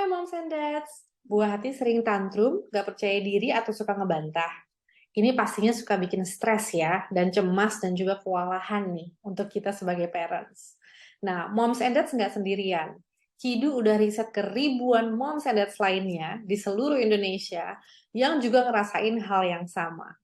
Hai Moms and Dads, buah hati sering tantrum, gak percaya diri atau suka ngebantah. Ini pastinya suka bikin stres ya, dan cemas dan juga kewalahan nih untuk kita sebagai parents. Nah, Moms and Dads nggak sendirian. Kidu udah riset ke ribuan Moms and Dads lainnya di seluruh Indonesia yang juga ngerasain hal yang sama.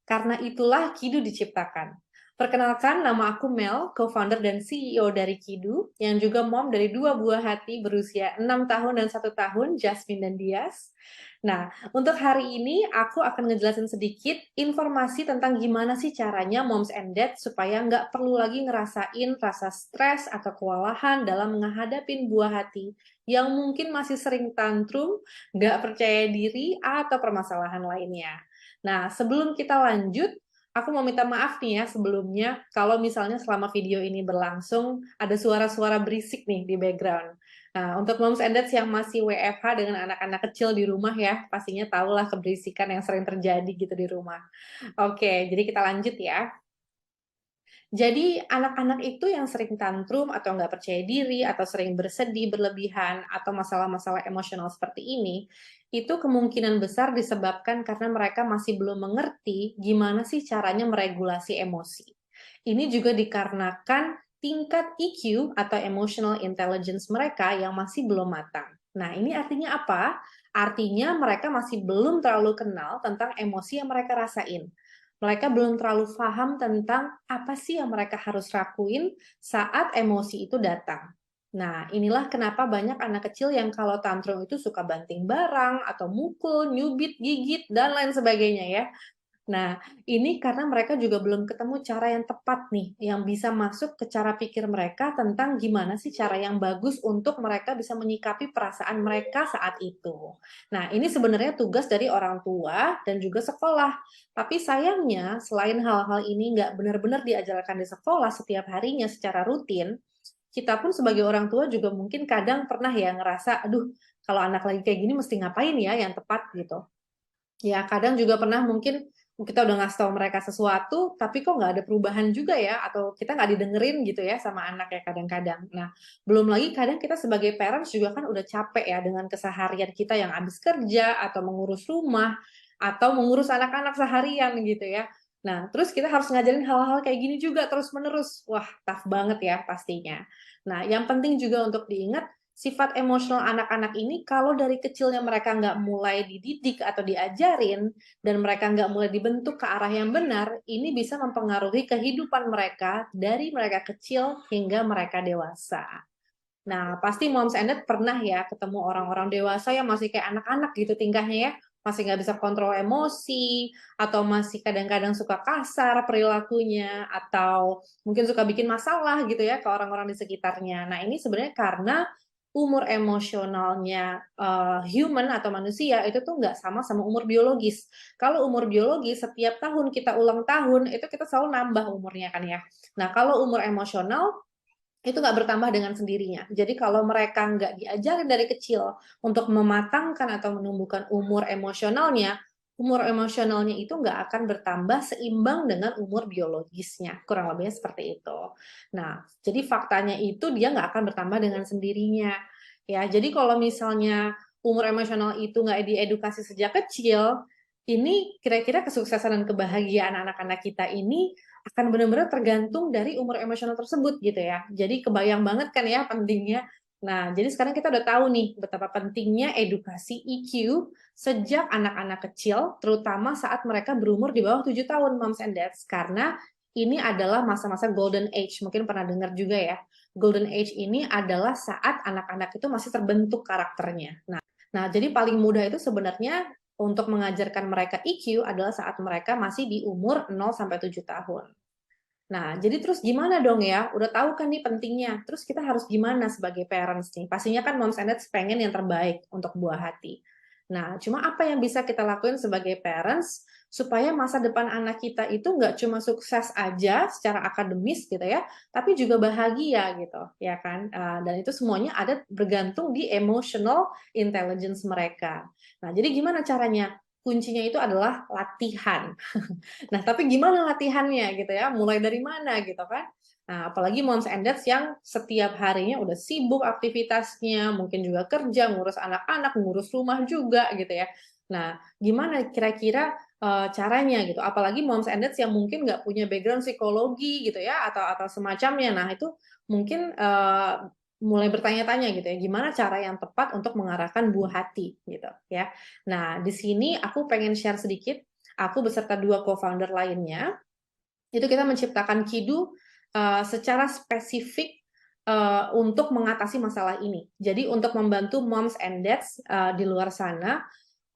Karena itulah Kidu diciptakan. Perkenalkan, nama aku Mel, co-founder dan CEO dari Kidu, yang juga mom dari dua buah hati berusia 6 tahun dan 1 tahun, Jasmine dan Dias. Nah, untuk hari ini aku akan ngejelasin sedikit informasi tentang gimana sih caranya moms and dad supaya nggak perlu lagi ngerasain rasa stres atau kewalahan dalam menghadapin buah hati yang mungkin masih sering tantrum, nggak percaya diri, atau permasalahan lainnya. Nah, sebelum kita lanjut, aku mau minta maaf nih ya sebelumnya kalau misalnya selama video ini berlangsung ada suara-suara berisik nih di background. Nah, untuk moms and dads yang masih WFH dengan anak-anak kecil di rumah ya, pastinya tahulah keberisikan yang sering terjadi gitu di rumah. Oke, jadi kita lanjut ya. Jadi anak-anak itu yang sering tantrum atau nggak percaya diri atau sering bersedih berlebihan atau masalah-masalah emosional seperti ini, itu kemungkinan besar disebabkan karena mereka masih belum mengerti gimana sih caranya meregulasi emosi. Ini juga dikarenakan tingkat EQ atau emotional intelligence mereka yang masih belum matang. Nah, ini artinya apa? Artinya mereka masih belum terlalu kenal tentang emosi yang mereka rasain. Mereka belum terlalu paham tentang apa sih yang mereka harus lakuin saat emosi itu datang. Nah, inilah kenapa banyak anak kecil yang kalau tantrum itu suka banting barang, atau mukul, nyubit, gigit, dan lain sebagainya ya. Nah, ini karena mereka juga belum ketemu cara yang tepat nih, yang bisa masuk ke cara pikir mereka tentang gimana sih cara yang bagus untuk mereka bisa menyikapi perasaan mereka saat itu. Nah, ini sebenarnya tugas dari orang tua dan juga sekolah. Tapi sayangnya, selain hal-hal ini nggak benar-benar diajarkan di sekolah setiap harinya secara rutin, kita pun sebagai orang tua juga mungkin kadang pernah ya ngerasa, aduh, kalau anak lagi kayak gini mesti ngapain ya yang tepat gitu. Ya, kadang juga pernah mungkin kita udah ngasih tahu mereka sesuatu, tapi kok nggak ada perubahan juga ya, atau kita nggak didengerin gitu ya sama anak ya kadang-kadang. Nah, belum lagi kadang kita sebagai parents juga kan udah capek ya dengan keseharian kita yang habis kerja, atau mengurus rumah, atau mengurus anak-anak seharian gitu ya. Nah, terus kita harus ngajarin hal-hal kayak gini juga terus-menerus. Wah, tough banget ya pastinya. Nah, yang penting juga untuk diingat, sifat emosional anak-anak ini kalau dari kecilnya mereka nggak mulai dididik atau diajarin, dan mereka nggak mulai dibentuk ke arah yang benar, ini bisa mempengaruhi kehidupan mereka dari mereka kecil hingga mereka dewasa. Nah, pasti moms and dad pernah ya ketemu orang-orang dewasa yang masih kayak anak-anak gitu tingkahnya ya, masih nggak bisa kontrol emosi, atau masih kadang-kadang suka kasar perilakunya, atau mungkin suka bikin masalah gitu ya ke orang-orang di sekitarnya. Nah, ini sebenarnya karena umur emosionalnya human atau manusia itu tuh nggak sama umur biologis. Kalau umur biologis setiap tahun kita ulang tahun itu kita selalu nambah umurnya kan ya. Nah, kalau umur emosional itu nggak bertambah dengan sendirinya. Jadi kalau mereka nggak diajarin dari kecil untuk mematangkan atau menumbuhkan umur emosionalnya itu nggak akan bertambah seimbang dengan umur biologisnya. Kurang lebihnya seperti itu. Nah, jadi faktanya itu dia nggak akan bertambah dengan sendirinya. Ya, jadi kalau misalnya umur emosional itu nggak diedukasi sejak kecil, ini kira-kira kesuksesan dan kebahagiaan anak-anak kita ini akan benar-benar tergantung dari umur emosional tersebut gitu ya. Jadi kebayang banget kan ya pentingnya. Nah, jadi sekarang kita udah tahu nih betapa pentingnya edukasi EQ sejak anak-anak kecil, terutama saat mereka berumur di bawah 7 tahun, moms and dads. Karena ini adalah masa-masa golden age, mungkin pernah dengar juga ya. Golden age ini adalah saat anak-anak itu masih terbentuk karakternya. Nah, jadi paling mudah itu sebenarnya untuk mengajarkan mereka EQ adalah saat mereka masih di umur 0 sampai 7 tahun. Nah, jadi terus gimana dong ya? Udah tahu kan nih pentingnya. Terus kita harus gimana sebagai parents nih? Pastinya kan moms and dads pengen yang terbaik untuk buah hati. Nah, cuma apa yang bisa kita lakuin sebagai parents supaya masa depan anak kita itu nggak cuma sukses aja secara akademis gitu ya, tapi juga bahagia gitu, ya kan? Dan itu semuanya ada bergantung di emotional intelligence mereka. Nah, jadi gimana caranya? Kuncinya itu adalah latihan. Nah, tapi gimana latihannya gitu ya? Mulai dari mana gitu kan? Nah, apalagi moms and dads yang setiap harinya udah sibuk aktivitasnya, mungkin juga kerja, ngurus anak-anak, ngurus rumah juga gitu ya. Nah, gimana kira-kira caranya gitu? Apalagi moms and dads yang mungkin nggak punya background psikologi gitu ya, atau semacamnya. Nah, itu mungkin mulai bertanya-tanya gitu ya, gimana cara yang tepat untuk mengarahkan buah hati gitu ya. Nah, di sini aku pengen share sedikit, aku beserta 2 co-founder lainnya, itu kita menciptakan Kidu secara spesifik untuk mengatasi masalah ini. Jadi untuk membantu moms and dads di luar sana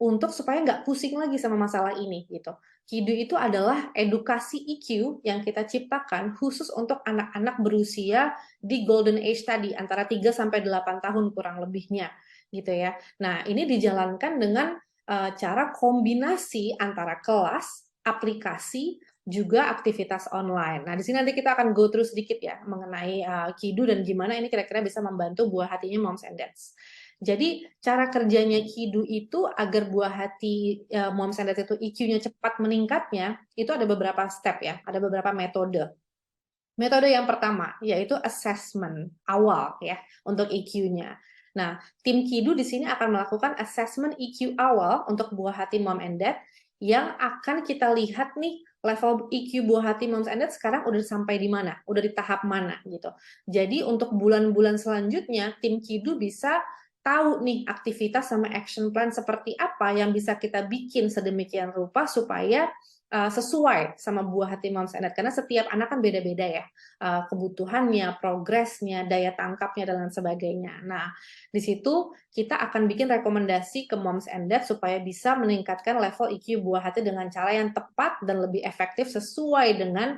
untuk supaya nggak pusing lagi sama masalah ini gitu. Kidu itu adalah edukasi EQ yang kita ciptakan khusus untuk anak-anak berusia di golden age tadi antara 3 sampai 8 tahun kurang lebihnya gitu ya. Nah, ini dijalankan dengan cara kombinasi antara kelas, aplikasi, juga aktivitas online. Nah, di sini nanti kita akan go through sedikit ya mengenai Kidu dan gimana ini kira-kira bisa membantu buah hatinya moms and dads. Jadi cara kerjanya Kidu itu agar buah hati moms and dads itu EQ-nya cepat meningkatnya, itu ada beberapa step ya, ada beberapa metode. Metode yang pertama yaitu assessment awal ya untuk EQ-nya. Nah, tim Kidu di sini akan melakukan assessment EQ awal untuk buah hati mom and dad yang akan kita lihat nih level EQ buah hati moms and dad sekarang udah sampai di mana, udah di tahap mana gitu. Jadi untuk bulan-bulan selanjutnya tim Kidu bisa tahu nih aktivitas sama action plan seperti apa yang bisa kita bikin sedemikian rupa supaya sesuai sama buah hati moms and dad karena setiap anak kan beda-beda ya kebutuhannya, progresnya, daya tangkapnya dan lain sebagainya. Nah, di situ kita akan bikin rekomendasi ke moms and dad supaya bisa meningkatkan level EQ buah hati dengan cara yang tepat dan lebih efektif sesuai dengan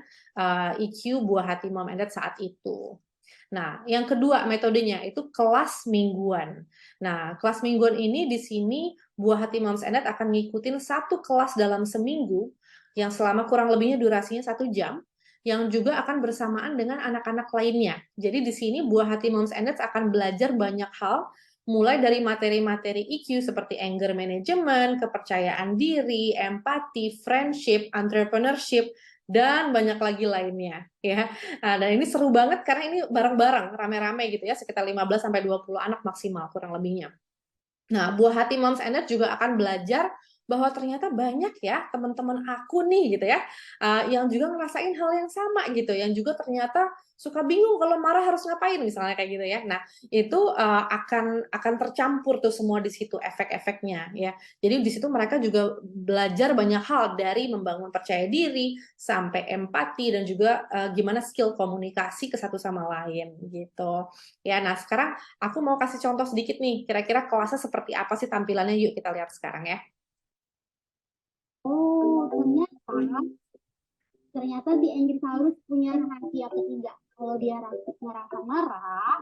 EQ buah hati mom and dad saat itu. Nah, yang kedua metodenya itu kelas mingguan. Nah, kelas mingguan ini di sini buah hati moms and dad akan ngikutin satu kelas dalam seminggu yang selama kurang lebihnya durasinya 1 jam, yang juga akan bersamaan dengan anak-anak lainnya. Jadi di sini buah hati moms and dads akan belajar banyak hal, mulai dari materi-materi EQ seperti anger management, kepercayaan diri, empati, friendship, entrepreneurship, dan banyak lagi lainnya ya. Nah, dan ini seru banget karena ini bareng-bareng, rame-rame gitu ya, sekitar 15 sampai 20 anak maksimal kurang lebihnya. Nah, buah hati moms and dad juga akan belajar bahwa ternyata banyak ya teman-teman aku nih gitu ya, yang juga ngerasain hal yang sama gitu, yang juga ternyata suka bingung kalau marah harus ngapain misalnya kayak gitu ya. Nah, itu akan tercampur tuh semua di situ efek-efeknya ya. Jadi di situ mereka juga belajar banyak hal dari membangun percaya diri sampai empati dan juga gimana skill komunikasi ke satu sama lain gitu. Ya, nah sekarang aku mau kasih contoh sedikit nih, kira-kira kelasnya seperti apa sih tampilannya, yuk kita lihat sekarang ya. Oh, ternyata di Ankylosaurus punya rahasia ketiga. Kalau dia merasa marah,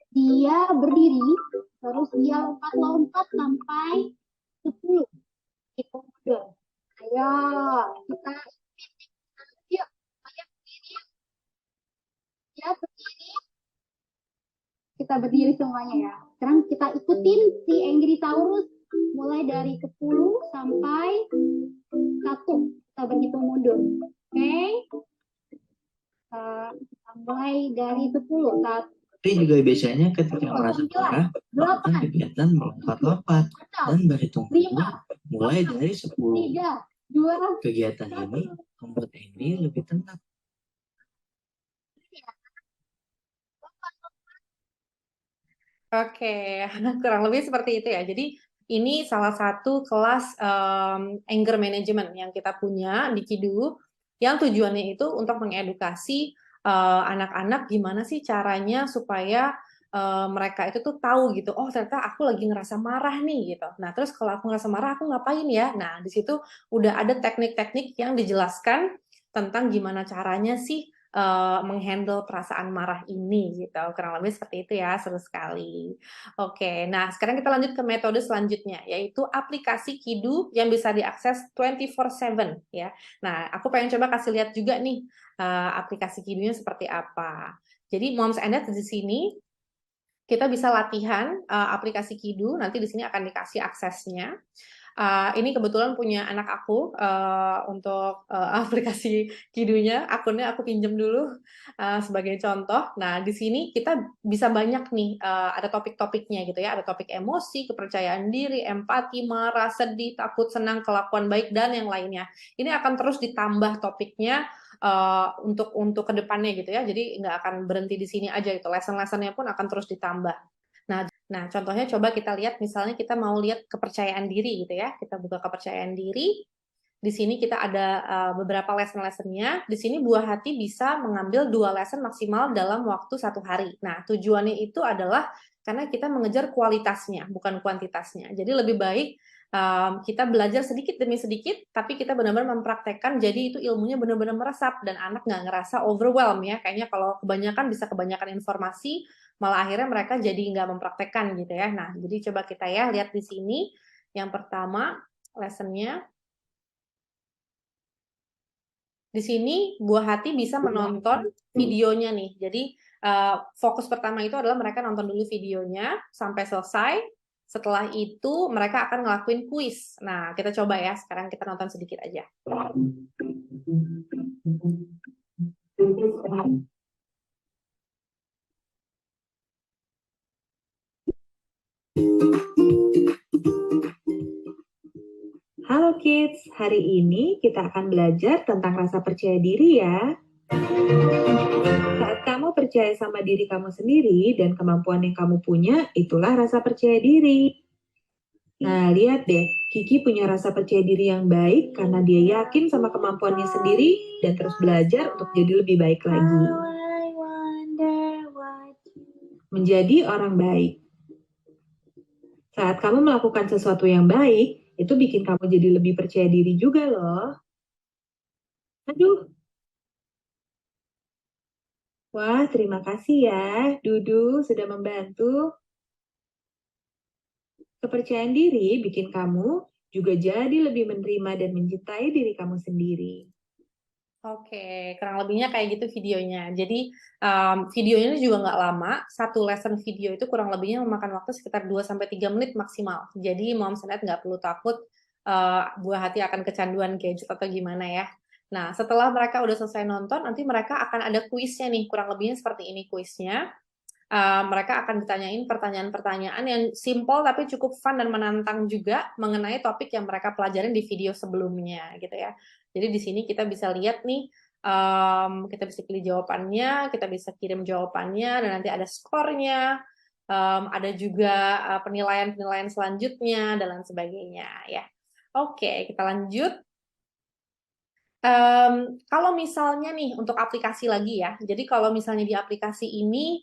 dia berdiri, terus dia lompat-lompat sampai 10. Itu mundur. Ayo, kita yuk, ayo berdiri. Ya, berdiri. Kita berdiri semuanya ya. Sekarang kita ikutin si Ankylosaurus mulai dari 10 sampai 1. Kita berhitung mundur. Oke. Mulai dari 10. Tapi juga biasanya ketika merasa marah, melakukan kegiatan melompat-lompat dan berhitung mundur mulai dari 10. Kegiatan ini membuat Amy lebih tenang. Oke, kurang lebih seperti itu ya. Jadi ini salah satu kelas anger management yang kita punya di Kidu, yang tujuannya itu untuk mengedukasi anak-anak gimana sih caranya supaya mereka itu tuh tahu gitu, oh ternyata aku lagi ngerasa marah nih gitu. Nah terus kalau aku ngerasa marah aku ngapain ya? Nah di situ udah ada teknik-teknik yang dijelaskan tentang gimana caranya sih menghandle perasaan marah ini gitu. Kurang lebih seperti itu ya, seru sekali. Oke, nah sekarang kita lanjut ke metode selanjutnya, yaitu aplikasi Kidu yang bisa diakses 24/7 ya. Nah, aku pengen coba kasih lihat juga nih aplikasi Kidunya seperti apa. Jadi moms and dads di sini kita bisa latihan aplikasi Kidu, nanti di sini akan dikasih aksesnya. Ini kebetulan punya anak aku untuk aplikasi Kidunya, akunnya aku pinjam dulu sebagai contoh. Nah, di sini kita bisa banyak nih ada topik-topiknya gitu ya, ada topik emosi, kepercayaan diri, empati, marah, sedih, takut, senang, kelakuan baik dan yang lainnya. Ini akan terus ditambah topiknya untuk kedepannya gitu ya. Jadi nggak akan berhenti di sini aja gitu. Lesson-lessonnya pun akan terus ditambah. Nah, contohnya coba kita lihat, misalnya kita mau lihat kepercayaan diri gitu ya. Kita buka kepercayaan diri. Di sini kita ada beberapa lesson-lessonnya. Di sini buah hati bisa mengambil 2 lesson maksimal dalam waktu 1 hari. Nah, tujuannya itu adalah karena kita mengejar kualitasnya, bukan kuantitasnya. Jadi lebih baik kita belajar sedikit demi sedikit, tapi kita benar-benar mempraktekkan, jadi itu ilmunya benar-benar meresap, dan anak nggak ngerasa overwhelm ya. Kayaknya kalau kebanyakan bisa kebanyakan informasi, malah akhirnya mereka jadi nggak mempraktekkan gitu ya. Nah, jadi coba kita ya lihat di sini. Yang pertama, lessonnya. Di sini buah hati bisa menonton videonya nih. Jadi fokus pertama itu adalah mereka nonton dulu videonya sampai selesai. Setelah itu mereka akan ngelakuin kuis. Nah, kita coba ya. Sekarang kita nonton sedikit aja. Halo kids, hari ini kita akan belajar tentang rasa percaya diri ya. Saat kamu percaya sama diri kamu sendiri dan kemampuan yang kamu punya, itulah rasa percaya diri. Nah, lihat deh, Kiki punya rasa percaya diri yang baik karena dia yakin sama kemampuannya sendiri dan terus belajar untuk jadi lebih baik lagi. Menjadi orang baik. Saat kamu melakukan sesuatu yang baik, itu bikin kamu jadi lebih percaya diri juga loh. Aduh. Wah, terima kasih ya, Dudu sudah membantu. Kepercayaan diri bikin kamu juga jadi lebih menerima dan mencintai diri kamu sendiri. Oke, kurang lebihnya kayak gitu videonya. Jadi videonya juga nggak lama. Satu lesson video itu kurang lebihnya memakan waktu sekitar 2-3 menit maksimal. Jadi moms and dad nggak perlu takut buah hati akan kecanduan gadget atau gimana ya. Nah, setelah mereka udah selesai nonton, nanti mereka akan ada kuisnya nih. Kurang lebihnya seperti ini kuisnya. Mereka akan ditanyain pertanyaan-pertanyaan yang simple tapi cukup fun dan menantang juga mengenai topik yang mereka pelajarin di video sebelumnya gitu ya. Jadi di sini kita bisa lihat nih, kita bisa pilih jawabannya, kita bisa kirim jawabannya, dan nanti ada skornya, ada juga penilaian-penilaian selanjutnya, dan lain sebagainya ya. Oke, kita lanjut. Kalau misalnya nih untuk aplikasi lagi ya, jadi kalau misalnya di aplikasi ini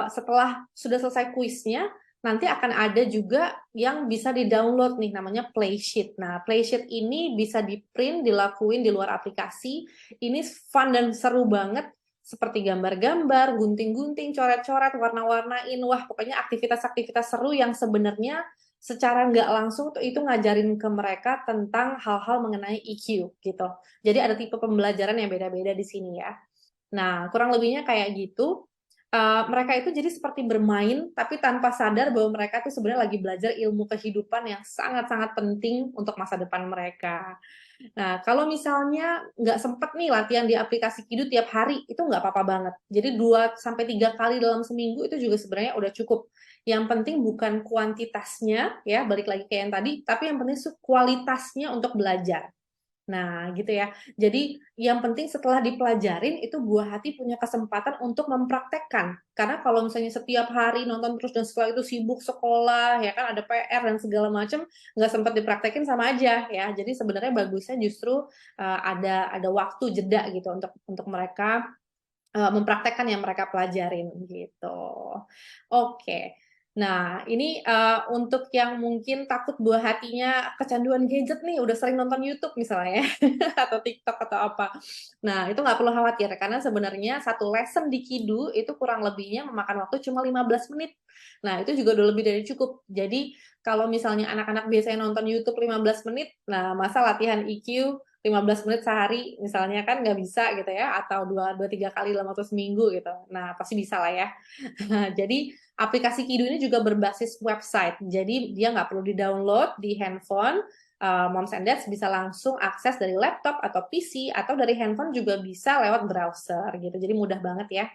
setelah sudah selesai kuisnya, nanti akan ada juga yang bisa di-download nih, namanya Playsheet. Nah, Playsheet ini bisa di-print, dilakuin di luar aplikasi. Ini fun dan seru banget, seperti gambar-gambar, gunting-gunting, coret-coret, warna-warnain. Wah, pokoknya aktivitas-aktivitas seru yang sebenarnya secara nggak langsung tuh itu ngajarin ke mereka tentang hal-hal mengenai EQ gitu. Jadi ada tipe pembelajaran yang beda-beda di sini ya. Nah, kurang lebihnya kayak gitu. Mereka itu jadi seperti bermain, tapi tanpa sadar bahwa mereka tuh sebenarnya lagi belajar ilmu kehidupan yang sangat-sangat penting untuk masa depan mereka. Nah, kalau misalnya nggak sempet nih latihan di aplikasi Kidu tiap hari, itu nggak apa-apa banget. Jadi 2-3 kali dalam seminggu itu juga sebenarnya udah cukup. Yang penting bukan kuantitasnya, ya balik lagi ke yang tadi, tapi yang penting kualitasnya untuk belajar. Nah, gitu ya. Jadi yang penting setelah dipelajarin itu buah hati punya kesempatan untuk mempraktekkan. Karena kalau misalnya setiap hari nonton terus dan setelah itu sibuk sekolah, ya kan ada PR dan segala macam, nggak sempat dipraktekin sama aja ya. Jadi sebenarnya bagusnya justru ada waktu jeda gitu untuk mereka mempraktekkan yang mereka pelajarin gitu. Oke. Nah, ini untuk yang mungkin takut buah hatinya kecanduan gadget nih, udah sering nonton YouTube misalnya, atau TikTok atau apa. Nah, itu nggak perlu khawatir, karena sebenarnya satu lesson di Kidu itu kurang lebihnya memakan waktu cuma 15 menit. Nah, itu juga udah lebih dari cukup. Jadi, kalau misalnya anak-anak biasanya nonton YouTube 15 menit, nah masa latihan EQ 15 menit sehari misalnya kan nggak bisa gitu ya, atau 2-3 kali dalam waktu seminggu gitu. Nah, pasti bisa lah ya. Jadi aplikasi Kidu ini juga berbasis website. Jadi dia nggak perlu di-download di handphone. Moms and Dads bisa langsung akses dari laptop atau PC atau dari handphone juga bisa lewat browser gitu. Jadi mudah banget ya.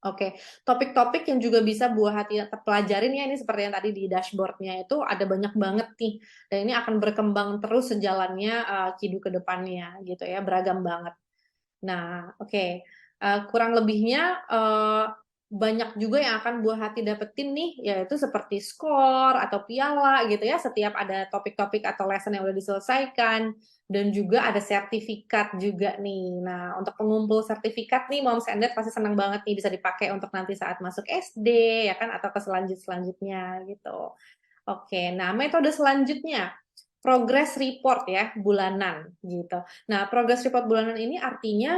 Oke, topik-topik yang juga bisa buah hati pelajarin ya, ini seperti yang tadi di dashboardnya itu ada banyak banget nih, dan ini akan berkembang terus sejalannya Kidu ke depannya gitu ya, beragam banget. Nah, oke. Kurang lebihnya banyak juga yang akan buah hati dapetin nih, yaitu seperti skor atau piala gitu ya, setiap ada topik-topik atau lesson yang udah diselesaikan, dan juga ada sertifikat juga nih. Nah, untuk pengumpul sertifikat nih, Moms and Dad pasti senang banget nih bisa dipakai untuk nanti saat masuk SD, ya kan, atau ke selanjutnya gitu. Oke, nah metode selanjutnya, progress report ya, bulanan gitu. Nah, progress report bulanan ini artinya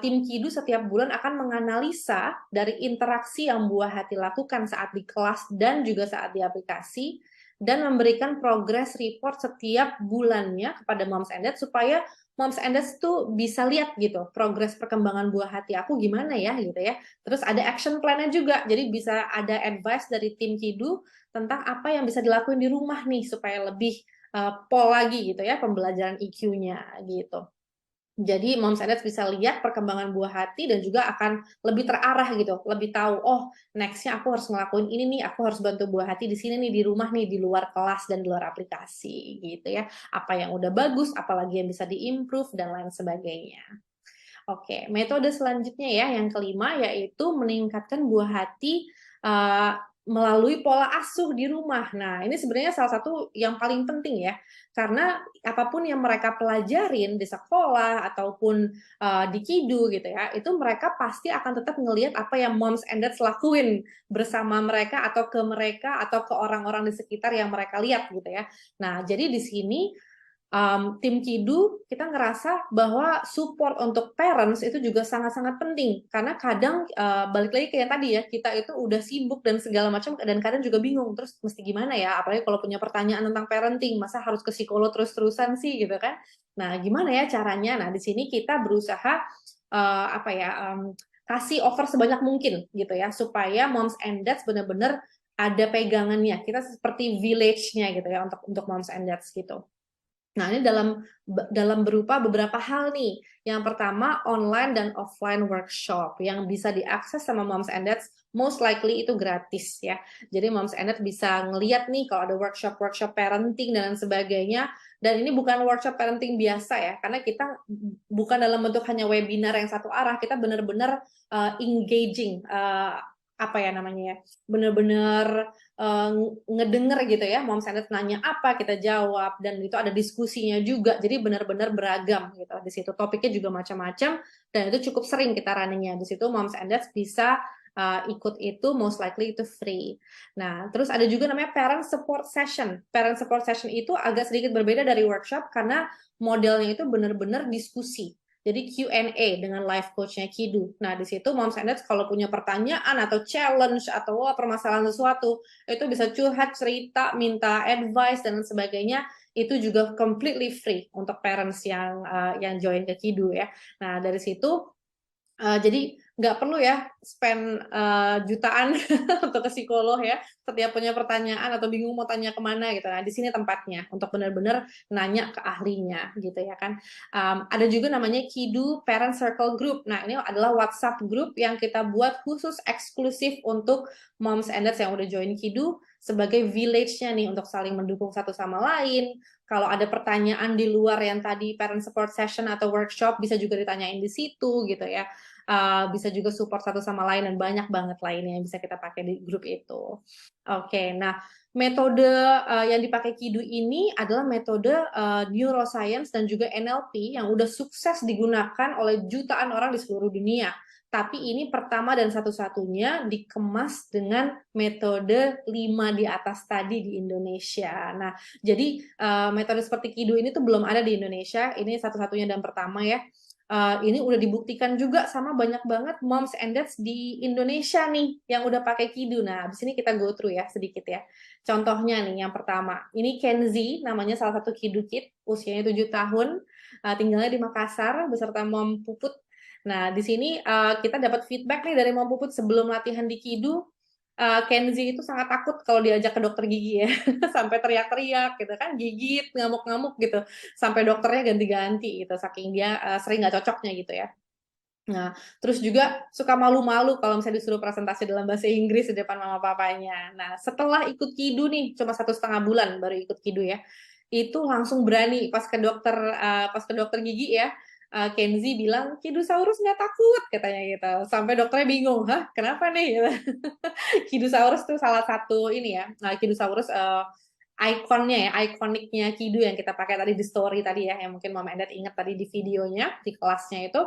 tim Kidu setiap bulan akan menganalisa dari interaksi yang buah hati lakukan saat di kelas dan juga saat di aplikasi, dan memberikan progress report setiap bulannya kepada Moms and Dad supaya Moms and Dad tuh bisa lihat gitu progres perkembangan buah hati aku gimana ya gitu ya. Terus ada action plan-nya juga, jadi bisa ada advice dari tim Kidu tentang apa yang bisa dilakuin di rumah nih supaya lebih pol lagi gitu ya pembelajaran EQ-nya gitu. Jadi Moms and Dads bisa lihat perkembangan buah hati dan juga akan lebih terarah gitu, lebih tahu, oh next-nya aku harus ngelakuin ini nih, aku harus bantu buah hati di sini nih, di rumah nih, di luar kelas dan di luar aplikasi gitu ya. Apa yang udah bagus, apalagi yang bisa diimprove dan lain sebagainya. Oke, metode selanjutnya ya, yang kelima, yaitu meningkatkan buah hati melalui pola asuh di rumah. Nah, ini sebenarnya salah satu yang paling penting ya, karena apapun yang mereka pelajarin di sekolah ataupun di Kidu gitu ya, itu mereka pasti akan tetap ngelihat apa yang Moms and Dads lakuin bersama mereka atau ke orang-orang di sekitar yang mereka lihat gitu ya. Nah, jadi di sini tim Kidu kita ngerasa bahwa support untuk parents itu juga sangat-sangat penting, karena kadang balik lagi kayak tadi ya, kita itu udah sibuk dan segala macam dan kadang juga bingung terus mesti gimana ya, apalagi kalau punya pertanyaan tentang parenting, masa harus ke psikolog terus-terusan sih gitu kan. Nah, gimana ya caranya? Nah, di sini kita berusaha kasih offer sebanyak mungkin gitu ya, supaya Moms and Dads benar-benar ada pegangannya. Kita seperti village-nya gitu ya untuk Moms and Dads gitu. Nah, ini dalam berupa beberapa hal nih. Yang pertama, online dan offline workshop yang bisa diakses sama Moms and Dads, most likely itu gratis ya. Jadi Moms and Dads bisa ngeliat nih kalau ada workshop parenting dan lain sebagainya. Dan ini bukan workshop parenting biasa ya, karena kita bukan dalam bentuk hanya webinar yang satu arah, kita benar-benar engaging, benar-benar ngedenger gitu ya, Moms and Dads nanya apa, kita jawab, dan itu ada diskusinya juga, jadi benar-benar beragam gitu. Di situ topiknya juga macam-macam, dan itu cukup sering kita runningnya. Di situ Moms and Dads bisa ikut itu, most likely itu free. Nah, terus ada juga namanya parent support session. Parent support session itu agak sedikit berbeda dari workshop karena modelnya itu benar-benar diskusi. Jadi Q&A dengan live coach-nya Kidu. Nah, di situ Moms and Dads kalau punya pertanyaan atau challenge atau permasalahan sesuatu, itu bisa curhat, cerita, minta advice dan sebagainya, itu juga completely free untuk parents yang join ke Kidu ya. Nah, dari situ jadi nggak perlu ya spend jutaan untuk ke psikolog ya, setiap punya pertanyaan atau bingung mau tanya kemana gitu. Nah, di sini tempatnya untuk benar-benar nanya ke ahlinya gitu ya kan. Ada juga namanya Kidu Parent Circle Group. Nah, ini adalah WhatsApp group yang kita buat khusus eksklusif untuk Moms and Dads yang udah join Kidu sebagai village-nya nih untuk saling mendukung satu sama lain. Kalau ada pertanyaan di luar yang tadi parent support session atau workshop, bisa juga ditanyain di situ gitu ya. Bisa juga support satu sama lain dan banyak banget lainnya yang bisa kita pakai di grup itu. Oke, nah metode yang dipakai Kidu ini adalah metode neuroscience dan juga NLP yang udah sukses digunakan oleh jutaan orang di seluruh dunia. Tapi ini pertama dan satu-satunya dikemas dengan metode 5 di atas tadi di Indonesia. Nah, jadi metode seperti Kidu ini tuh belum ada di Indonesia. Ini satu-satunya dan pertama ya. Ini udah dibuktikan juga sama banyak banget moms and dads di Indonesia nih yang udah pakai Kidu. Nah, abis ini kita go through ya sedikit ya. Contohnya nih yang pertama, ini Kenzi namanya salah satu Kidu Kid, usianya 7 tahun, tinggalnya di Makassar beserta mom Puput. Nah, di sini kita dapat feedback nih dari mom Puput sebelum latihan di Kidu. Kenzi itu sangat takut kalau diajak ke dokter gigi ya, sampai teriak-teriak gitu kan, gigit, ngamuk-ngamuk gitu, sampai dokternya ganti-ganti gitu, saking dia sering nggak cocoknya gitu ya. Nah, terus juga suka malu-malu kalau misalnya disuruh presentasi dalam bahasa Inggris di depan mama papanya. Nah, setelah ikut Kidu nih, cuma 1,5 bulan baru ikut Kidu ya, itu langsung berani pas ke dokter gigi ya. Kenzi bilang Kidusaurus nggak takut katanya gitu, sampai dokternya bingung, hah kenapa nih? Gitu. Kidusaurus tuh salah satu ini ya, Kidusaurus ikonnya ya, ikoniknya Kidu yang kita pakai tadi di story tadi ya, yang mungkin Mama Endat ingat tadi di videonya di kelasnya itu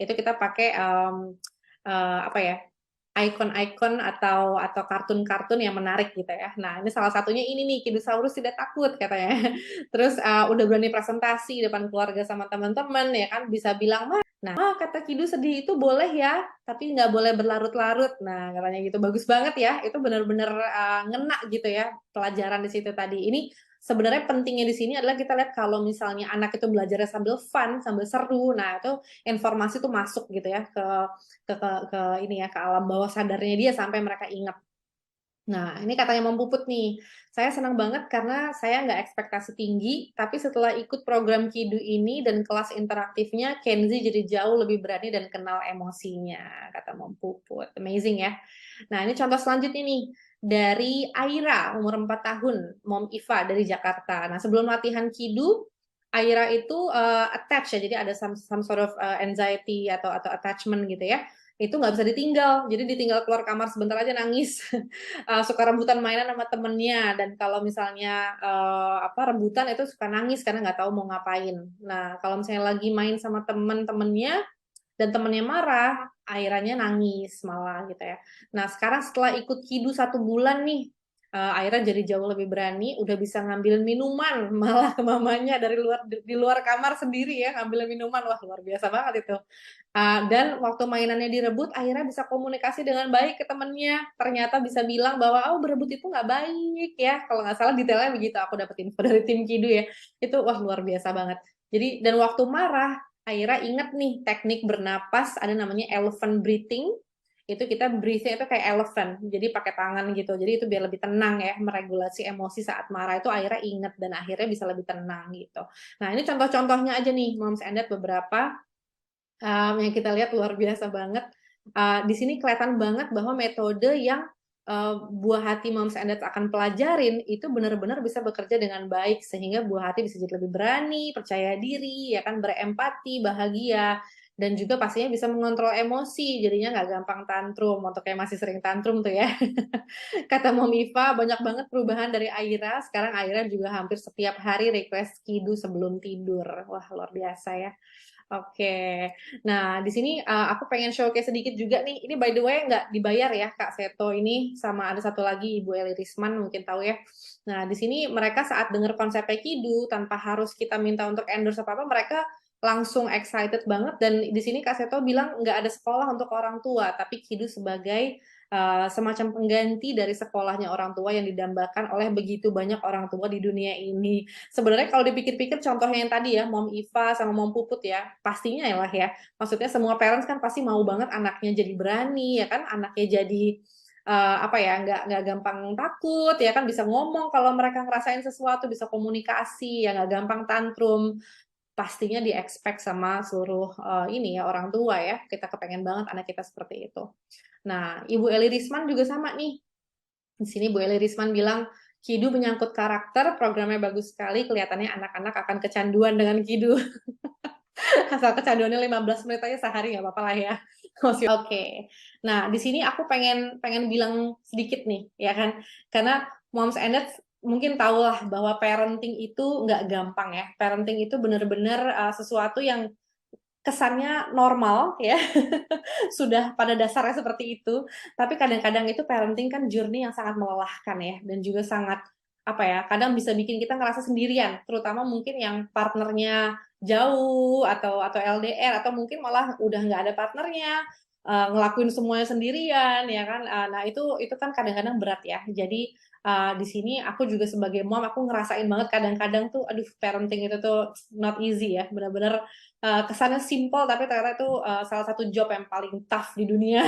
kita pakai apa ya, ikon-ikon atau kartun-kartun yang menarik gitu ya. Nah ini salah satunya ini nih, Kidusaurus tidak takut katanya. Terus udah berani presentasi depan keluarga sama teman-teman ya kan, bisa bilang Nah, kata Kidu sedih itu boleh ya, tapi nggak boleh berlarut-larut. Nah, katanya gitu. Bagus banget ya. Itu benar-benar ngena gitu ya pelajaran di situ tadi. Ini sebenarnya pentingnya di sini adalah kita lihat kalau misalnya anak itu belajarnya sambil fun, sambil seru. Nah, itu informasi tuh masuk gitu ya ke ini ya, ke alam bawah sadarnya dia sampai mereka ingat. Nah, ini katanya Mom Puput nih. Saya senang banget karena saya nggak ekspektasi tinggi, tapi setelah ikut program Kidu ini dan kelas interaktifnya, Kenzi jadi jauh lebih berani dan kenal emosinya, kata Mom Puput. Amazing ya. Nah, ini contoh selanjutnya nih. Dari Aira, umur 4 tahun, Mom Iva dari Jakarta. Nah, sebelum latihan Kidu, Aira itu attach ya, jadi ada some sort of anxiety atau attachment gitu ya. Itu nggak bisa ditinggal, jadi ditinggal keluar kamar sebentar aja nangis. Suka rebutan mainan sama temennya, dan kalau misalnya rebutan itu suka nangis karena nggak tahu mau ngapain. Nah, kalau misalnya lagi main sama temen-temennya dan temennya marah, akhirnya nangis malah gitu ya. Nah, sekarang setelah ikut Kidu 1 bulan nih, Aira jadi jauh lebih berani, udah bisa ngambil minuman malah ke mamanya dari di luar kamar sendiri ya, ngambil minuman. Wah, luar biasa banget itu. Dan waktu mainannya direbut, akhirnya bisa komunikasi dengan baik ke temennya. Ternyata bisa bilang bahwa berebut itu nggak baik ya. Kalau nggak salah detailnya begitu, aku dapat info dari tim Kidu ya. Itu wah luar biasa banget. Jadi dan waktu marah, akhirnya inget nih teknik bernapas, ada namanya elephant breathing. Itu kita breathing itu kayak elephant, jadi pakai tangan gitu. Jadi itu biar lebih tenang ya, meregulasi emosi saat marah itu akhirnya inget dan akhirnya bisa lebih tenang gitu. Nah ini contoh-contohnya aja nih, Moms and Dad beberapa yang kita lihat luar biasa banget. Di sini kelihatan banget bahwa metode yang buah hati Moms and Dads akan pelajarin itu benar-benar bisa bekerja dengan baik sehingga buah hati bisa jadi lebih berani, percaya diri, ya kan, berempati, bahagia, dan juga pastinya bisa mengontrol emosi, jadinya nggak gampang tantrum. Untuk yang masih sering tantrum tuh ya. Kata Mom Iva, banyak banget perubahan dari Aira. Sekarang Aira juga hampir setiap hari request Kidu sebelum tidur. Wah, luar biasa ya. Oke, nah di sini aku pengen showcase sedikit juga nih. Ini by the way nggak dibayar ya Kak Seto ini, sama ada satu lagi Ibu Eli Risman mungkin tahu ya. Nah di sini mereka saat dengar konsepnya Kidu tanpa harus kita minta untuk endorse apa-apa, mereka langsung excited banget. Dan di sini Kak Seto bilang nggak ada sekolah untuk orang tua, tapi Kidu sebagai semacam pengganti dari sekolahnya orang tua yang didambakan oleh begitu banyak orang tua di dunia ini. Sebenarnya kalau dipikir-pikir contohnya yang tadi ya, Mom Iva sama Mom Puput ya, pastinya ya lah ya. Maksudnya semua parents kan pasti mau banget anaknya jadi berani ya kan, anaknya jadi apa ya, nggak gampang takut ya kan, bisa ngomong kalau mereka ngerasain sesuatu, bisa komunikasi ya, nggak gampang tantrum. Pastinya di-expect sama seluruh ini ya orang tua ya, kita kepengen banget anak kita seperti itu. Nah, Ibu Eli Risman juga sama nih. Di sini Bu Eli Risman bilang, Kidu menyangkut karakter, programnya bagus sekali, kelihatannya anak-anak akan kecanduan dengan Kidu. Asal kecanduannya 15 menit aja sehari nggak apa-apa lah ya. Oke. Nah, di sini aku pengen bilang sedikit nih, ya kan? Karena Moms and Dads mungkin tahu lah bahwa parenting itu nggak gampang ya. Parenting itu benar-benar sesuatu yang kesannya normal ya. Sudah pada dasarnya seperti itu, tapi kadang-kadang itu parenting kan journey yang sangat melelahkan ya, dan juga sangat apa ya, kadang bisa bikin kita ngerasa sendirian, terutama mungkin yang partnernya jauh atau LDR atau mungkin malah udah nggak ada partnernya, ngelakuin semuanya sendirian ya kan. Nah itu kan kadang-kadang berat ya. Jadi di sini aku juga sebagai mom aku ngerasain banget kadang-kadang tuh aduh parenting itu tuh not easy ya, benar-benar kesannya simple tapi ternyata itu salah satu job yang paling tough di dunia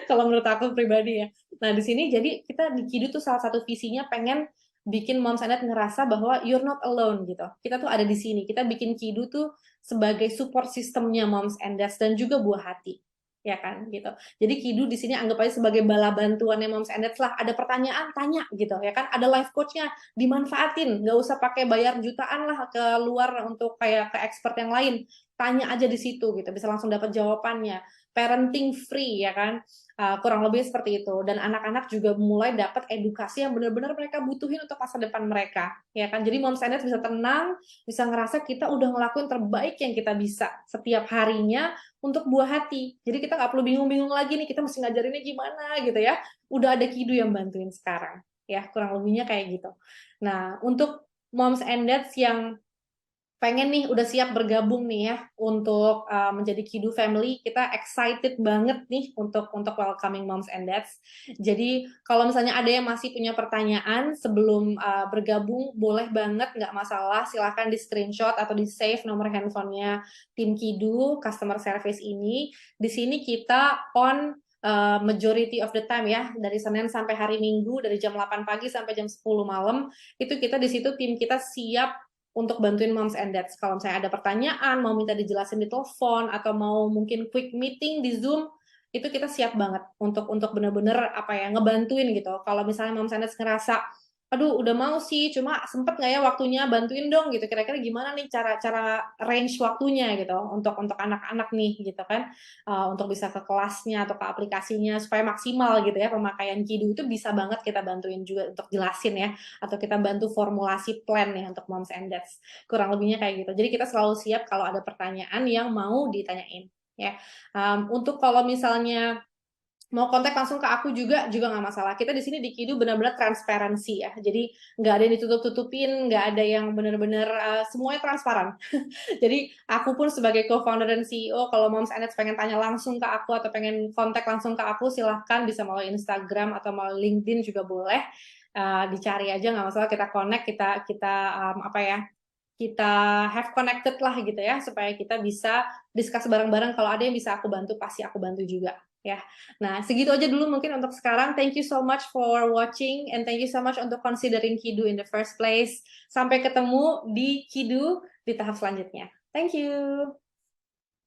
kalau menurut aku pribadi ya. Nah di sini jadi kita di Kidu tuh salah satu visinya pengen bikin Moms and Dad ngerasa bahwa you're not alone gitu. Kita tuh ada di sini. Kita bikin Kidu tuh sebagai support sistemnya Moms and Dads dan juga buah hati. Ya kan gitu. Jadi Kidu di sini anggap aja sebagai bala bantuannya Moms and Dads lah. Ada pertanyaan tanya gitu ya kan. Ada life coachnya dimanfaatin. Nggak usah pakai bayar jutaan lah ke luar untuk kayak ke expert yang lain. Tanya aja di situ gitu. Bisa langsung dapat jawabannya. Parenting free ya kan. Kurang lebih seperti itu. Dan anak-anak juga mulai dapat edukasi yang benar-benar mereka butuhin untuk masa depan mereka, ya kan. Jadi Moms and Dads bisa tenang, bisa ngerasa kita udah ngelakuin terbaik yang kita bisa setiap harinya untuk buah hati. Jadi kita nggak perlu bingung-bingung lagi nih, kita mesti ngajarinnya gimana gitu ya. Udah ada Kidu yang bantuin sekarang, ya kurang lebihnya kayak gitu. Nah, untuk Moms and Dads yang pengen nih udah siap bergabung nih ya untuk menjadi Kidu Family, kita excited banget nih untuk welcoming Moms and Dads. Jadi kalau misalnya ada yang masih punya pertanyaan sebelum bergabung, boleh banget, nggak masalah, silahkan di screenshot atau di save nomor handphonenya tim Kidu customer service ini. Di sini kita on majority of the time ya, dari Senin sampai hari Minggu dari jam 8 pagi sampai jam 10 malam, itu kita di situ tim kita siap untuk bantuin Moms and Dads. Kalau misalnya ada pertanyaan, mau minta dijelasin di telepon, atau mau mungkin quick meeting di Zoom, itu kita siap banget untuk bener-bener apa ya, ngebantuin gitu. Kalau misalnya Moms and Dads ngerasa, aduh udah mau sih, cuma sempet nggak ya waktunya, bantuin dong gitu. Kira-kira gimana nih cara range waktunya gitu untuk anak-anak nih gitu kan, untuk bisa ke kelasnya atau ke aplikasinya supaya maksimal gitu ya pemakaian Kidu, itu bisa banget kita bantuin juga untuk jelasin ya, atau kita bantu formulasi plan nih untuk Moms and Dads. Kurang lebihnya kayak gitu. Jadi kita selalu siap kalau ada pertanyaan yang mau ditanyain ya. Untuk kalau misalnya mau kontak langsung ke aku juga nggak masalah. Kita di sini di Kidu benar-benar transparansi ya. Jadi nggak ada yang ditutup-tutupin, nggak ada yang benar-benar semuanya transparan. Jadi aku pun sebagai co-founder dan CEO, kalau Moms and Dads pengen tanya langsung ke aku atau pengen kontak langsung ke aku, silahkan bisa melalui Instagram atau melalui LinkedIn juga boleh. Dicari aja nggak masalah, kita connect, kita apa ya, kita have connected lah gitu ya, supaya kita bisa discuss bareng-bareng. Kalau ada yang bisa aku bantu, pasti aku bantu juga ya. Nah, segitu aja dulu mungkin untuk sekarang. Thank you so much for watching and thank you so much untuk considering Kidu in the first place. Sampai ketemu di Kidu di tahap selanjutnya. Thank you.